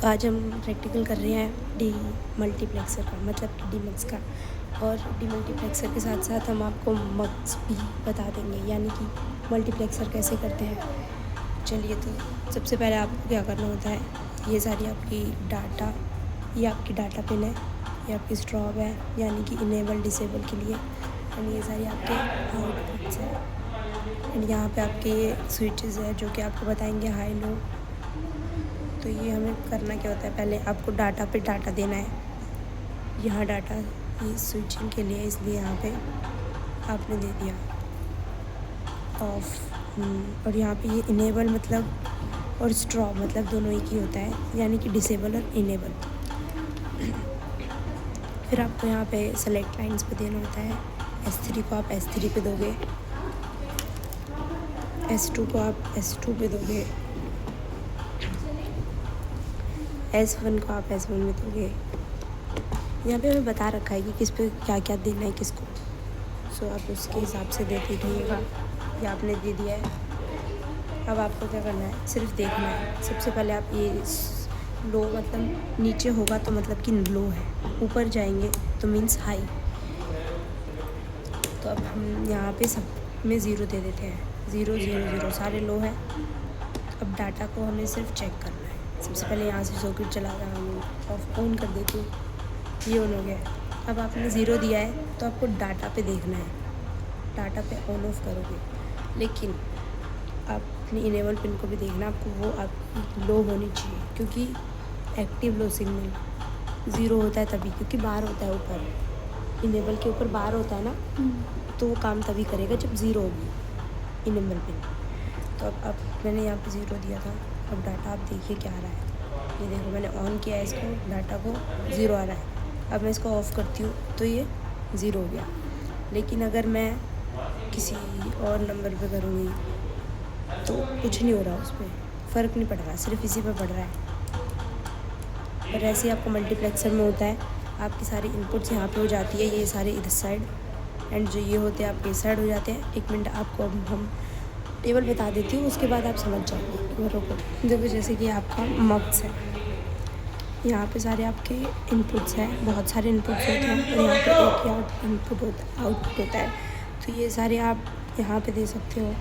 तो आज हम प्रैक्टिकल कर रहे हैं डी मल्टीप्लेक्सर का, मतलब कि डी मक्स का। और डी मल्टीप्लेक्सर के साथ साथ हम आपको मक्स भी बता देंगे, यानी कि मल्टीप्लेक्सर कैसे करते हैं। चलिए, तो सबसे पहले आपको क्या करना होता है, ये सारी आपकी डाटा, ये आपकी डाटा पिन है, ये आपकी स्ट्रॉब है यानी कि इनेबल डिसेबल के लिए, एंड ये सारी आपके आउटपुट्स है, एंड यहाँ पे आपके ये स्विचेस है जो कि आपको बताएंगे हाई लो। तो ये हमें करना क्या होता है, पहले आपको डाटा पे डाटा देना है। यहाँ डाटा ये स्विचिंग के लिए, इसलिए यहाँ पे आपने दे दिया ऑफ, और यहाँ पे ये इनेबल मतलब और स्ट्रॉब मतलब दोनों एक ही होता है, यानी कि डिसेबल और इनेबल। फिर आपको यहाँ पे सेलेक्ट लाइंस पे देना होता है। S3 को आप S3 पे दोगे, S2 को आप S2 पे दोगे, S1 को आप S1 में दोगे। यहाँ पे हमें बता रखा है कि किस पे क्या क्या देना है किसको, सो आप उसके हिसाब से देते रहिएगा। ये आपने दे दिया है। अब आपको क्या करना है, सिर्फ देखना है। सबसे पहले आप ये लो मतलब नीचे होगा तो मतलब कि लो है, ऊपर जाएंगे तो मीन्स हाई। तो अब हम यहाँ पे सब में ज़ीरो दे देते हैं, 0 0 0 सारे लो है। अब डाटा को हमें सिर्फ चेक करना है। सबसे पहले यहाँ से सॉकेट चला रहा हूँ, ऑफ ऑन कर देती हूँ, ये ऑन हो गया है। अब आपने 0 दिया है तो आपको डाटा पे देखना है, डाटा पे ऑन ऑफ करोगे। लेकिन आप अपनी इनेबल पिन को भी देखना, आपको वो आपकी लो होनी चाहिए, क्योंकि एक्टिव लो सिग्नल 0 होता है तभी, क्योंकि बार होता है ऊपर, इनेबल के ऊपर बार होता है ना, तो वो काम तभी करेगा जब 0 होगी इनेबल पिन। तो अब मैंने यहाँ पे 0 दिया था। अब डाटा आप देखिए क्या आ रहा है, ये देखो मैंने ऑन किया है इसको, डाटा को 0 आ रहा है। अब मैं इसको ऑफ़ करती हूँ तो ये 0 हो गया। लेकिन अगर मैं किसी और नंबर पे करूँगी तो कुछ नहीं हो रहा, उस पर फ़र्क नहीं पड़ रहा, सिर्फ इसी पे पड़ रहा है। और ऐसे ही आपको मल्टीप्लेक्सर में होता है, आपकी सारी इनपुट्स यहाँ पे हो जाती है, ये सारे इधर साइड, एंड जो ये होते हैं आपके साइड हो जाते हैं। 1 मिनट आपको अब हम टेबल बता देती हूँ, उसके बाद आप समझ जाओगे घरों को। देखो, जैसे कि आपका मक्स है, यहाँ पे सारे आपके इनपुट्स हैं, बहुत सारे इनपुट्स होते हैं, और यहाँ पे एक ही इनपुट होता है, आउटपुट होता है। तो ये सारे आप यहाँ पे दे सकते हो।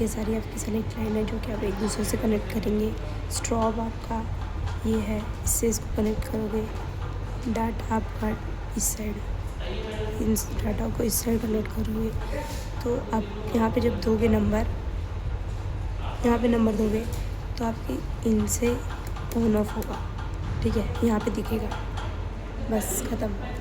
ये सारी आपकी सेलेक्ट लाइन है जो कि आप एक दूसरे से कनेक्ट करेंगे। स्ट्रॉब आपका ये है, इससे इसको कनेक्ट करोगे। डाटा आपका इस साइड, इन डाटा को इस साइड कनेक्ट करोगे। तो आप यहाँ पे जब दोगे नंबर, यहाँ पे नंबर दोगे तो आपकी इनसे ऑन ऑफ होगा, ठीक है, यहाँ पे दिखेगा, बस ख़त्म।